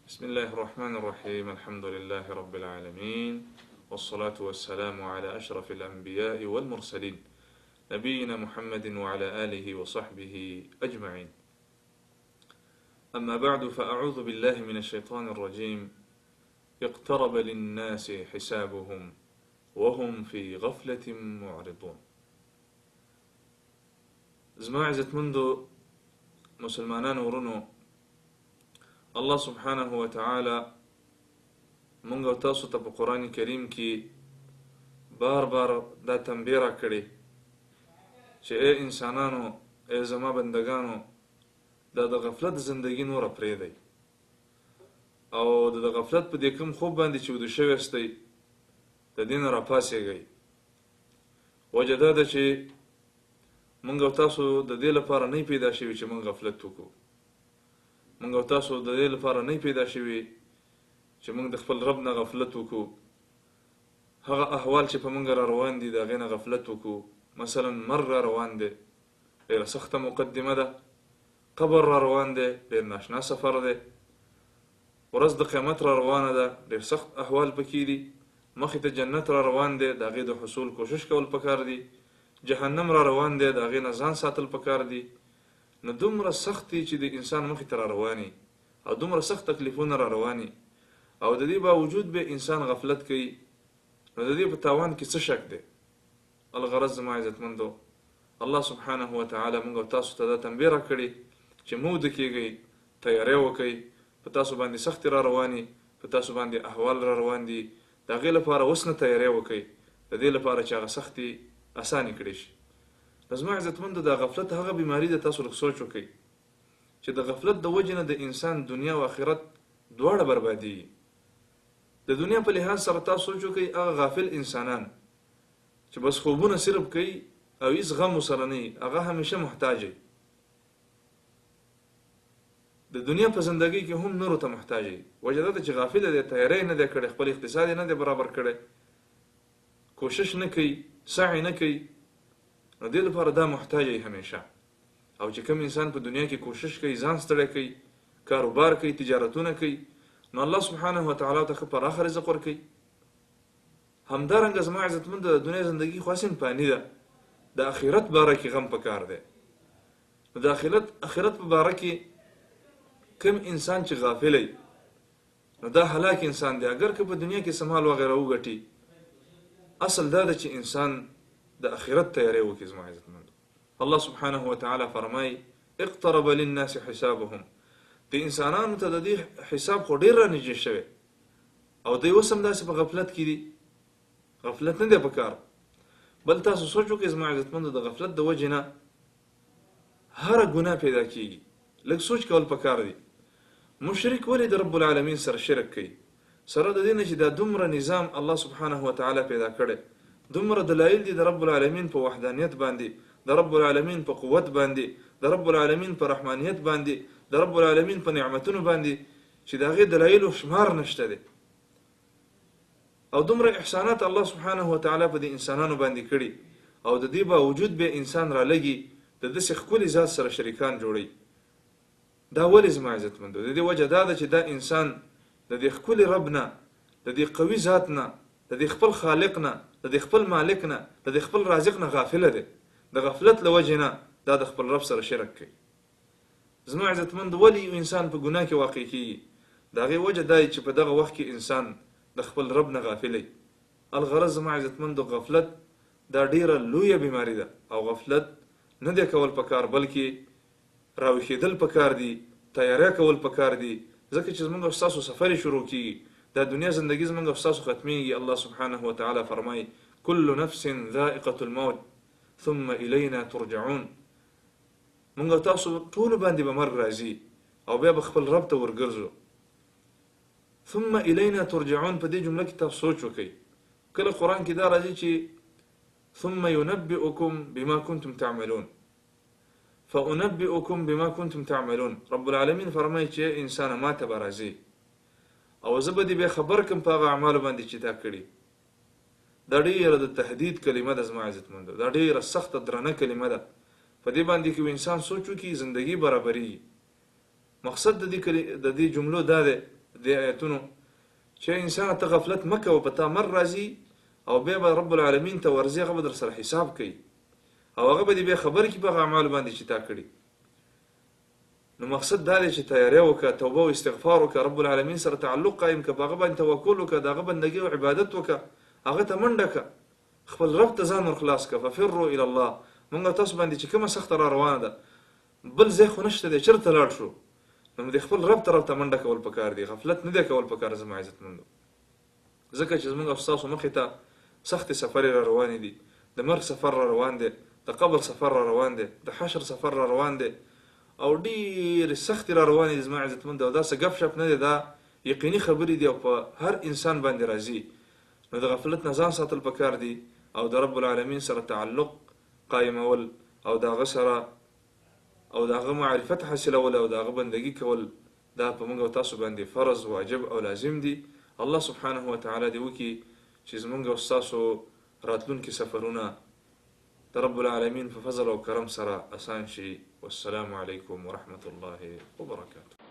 بسم الله الرحمن الرحيم. الحمد لله رب العالمين، والصلاة والسلام على أشرف الأنبياء والمرسلين نبينا محمد وعلى آله وصحبه أجمعين. أما بعد، فأعوذ بالله من الشيطان الرجيم. اقترب للناس حسابهم وهم في غفلة معرضون. زما عزت منذ مسلمانان ورنو الله سبحانه وتعالى مونږ او تاسو ته په قرآن کریم کې بار بار دا تنبیه راکړې چې ای انسانانو، ای زما بندگانو، دا د غفلت زندگی نوره پرېږدئ او د غفلت په دې کوم خوب باندې چې ویده شوي استئ د دې نه راپاڅېږئ. وجه دا ده چې مونږ او تاسو د دې لپاره نه پیدا شوي چې مونږ غفلت وکړو. مونږ او تاسو د دې لپاره نه پیدا شوي چې مونږ د خپل رب نه غفلت وکړو. هغه احوال چې په مونږ را روان دي د هغې نه غفلت وکړو. مثلا مرګ را روان دی، ډېره سخته مقدمه ده. قبر را روان دی، ډېر ناشنا سفر دی. ورځ د قیامت را روانه ده، ډېر سخت احوال پکې دي. مخې ته جنت را روان دی، د هغې د حصول کوشش کول پکار دي. جهنم را روان دی، د هغې نه ځان ساتل پکار دي. نو دومره سخت دي چې د انسان مخې ته را رواني او دومره سخت تکلیفونه را رواني او د دې باوجود به انسان غفلت کوي. نو د دې په تاوان کې څه شک دی؟ الغرض زما عزتمندو، الله سبحانه وتعالی موږ او تاسو ته دا تنبیه راکړې چې موده کېږئ، تیاری وکئ. په تاسو باندې سختي را رواني، په تاسو باندې احوال را روان دي. د هغې لپاره اوس نه تیاری وکئ، د دې لپاره چې هغه سختي اسانې کړې شي. زما عزتمندو، د غفلت هغه بیماری ده، تاسو لږ سوچ وکئ چې د غفلت د وجې نه د انسان دنیا او آخرت دواړه بربادېږي. د دنیا په لحاظ سره تاسو سوچ وکئ، هغه غافل انسانان چې بس خوبونه صرف کوي او هیڅ غم ورسره نه وي، هغه همیشه محتاج وي. د دنیا په زندګۍ کې هم نورو ته محتاج وي. وجه دا ده چې غافل دی، تیاری نه دی کړی، خپل اقتصاد یې نه دی برابر کړی، کوشش نه کوي، سعی نه کوي. نو دې لپاره دا محتاج وي همیشه. او چې کوم انسان په دنیا کې کوشش کوي، ځان ستړی کوي، کاروبار کوي، تجارتونه کوي، نو الله سبحانه وتعالی ته ښه پراخه رزق ورکوي. همدارنګه زما عزتمند، د دنیا زندگی خو هسې فاني ده، د آخرت باره کې غم پکار دی. نو د آخرت په باره کې کوم انسان چې غافل وي، نو دا هلاک انسان دی. اگر که په دنیا کې سمال وغیره وګټي، اصل دا ده چې انسان د آخرت تیاری وکړي. زما عزتمند، الله سبحانه وتعالی فرمای اقترب للناس حسابهم. د انسانانو ته د دې حساب خو ډېر را نږدې شوی او دوی اوس هم داسې په غفلت کې دي. غفلت نه دی پکار، بل تاسو سوچ وکړئ زما عزتمندو، د غفلت د وجې نه هره ګناه پیدا کېږي. لږ سوچ کول پکار دی. مشرک ولې د رب العالمین سره شرک کوي؟ سره د دې نه چې دا دومره نظام الله سبحانه وتعالی پیدا کړی، دومره دلایل دي د رب العالمین په وحدانیت باندې، د رب العالمین په قوت باندې، د رب العالمین په رحمانیت باندې، د رب العالمین په نعمتونو باندې چې د هغې دلایلو شمار نشته دی. او دومره احسانات الله سبحانه وتعالی په دې انسانانو باندې کړي او د دې باوجود به انسان را لګي د داسې ښکلي ذات سره شریکان جوړوي. دا ولې زما عزتمندو؟ د دې وجه دا ده چې دا انسان د دې ښکلي رب نه، د دې قوي ذات نه، د دې خپل خالق نه، د دې خپل مالک نه، د دې خپل رازق نه غافله دی. د غفلت له وجې نه دا د خپل رب سره شرک کوي. زما عزتمند، ولې یو انسان په ګناه کې واقع کېږي؟ د هغې وجه دا چې په دغه وخت کې انسان د خپل رب نه غافل وي. الغرض زما عزتمندو، غفلت دا ډېره لویه بیماري ده او غفلت نه دی کول پکار، بلکې راویښېدل پکار دي، تیاری کول پکار دي. ځکه چې زموږ او ستاسو سفر شروع کېږي، دا دنیا زندگی زموږ او ستاسو ختمېږي. الله سبحانه وتعالی فرمایي کل نفس ذائقة الموت ثم الینا ترجعون. موږ او تاسو ټولو باندې به مرګ راځي او بیا به خپل رب ته ورګرځو. ثم الینا ترجعون، په دې جمله کې تاسو سوچ وکئ. کله قرآن کې دا راځي چې ثم ينبئكم بما كنتم تعملون، فأنبئكم بما كنتم تعملون. رب العالمین فرمایي چې انسان ما ته به راځي او زه به دې بیا خبر کړم په هغه اعمالو باندې چې تا کړي. دا ډېره د تهدید کلمه ده زما عزتمندو، دا ډېره سخته درنه کلمه ده. په دې باندې کې انسان سوچ وکړي، زندگی برابرېږي. مقصد د دې جملو دا دی، دې آیتونو چې انسان ته غفلت مه کوه، په تا مر راځي او بیا به رب العالمین ته ورځي، هغه به در سره حساب کوي او هغه به دې بیا خبر کړي په هغه اعمالو باندې چې تا کړي. نو مقصد دا دی چې تیاری وکړه، توبه او استغفار وکړه، رب العالمین سره تعلق قایم کړه، په هغه باندې توکل وکړه، د هغه بندګي او عبادت وکړه، هغه ته منډه کړه، خپل رب ته ځان ورخلاص کړه. ففروا الی الله. موږ تاسو باندې چې کومه سخته را روانه ده، بل ځای خو نشته دی چېرته لاړ شو، نو د خپل رب طرف ته منډه کول پکار دی، غفلت نه دی کول پکار. زما عزتمندو، ځکه چې زموږ او ستاسو مخې ته سختې سفرې را روانې دي، د مرګ سفر را روان دی، د قبر سفر را روان دی، د حشر سفر را روان دی، او ډېرې سختې را روانې دي زما عزتمندو. او داسې ګپ شپ نه دی، دا یقیني خبرې دي او په هر انسان باندې راځي. نو د غفلت نه ځان ساتل پکار دي او د رب العالمین سره تعلق قایمول او د هغه سره او د هغه معرفت حاصلول او د هغه بندګي کول، دا په موږ او تاسو باندې فرض واجب او لازم دي. الله سبحانه وتعالی دې وکړي چې زموږ او ستاسو راتلونکي سفرونه د رب العالمین په فضل او کرم سره اسان شي. والسلام علیکم ورحمة الله وبرکاته.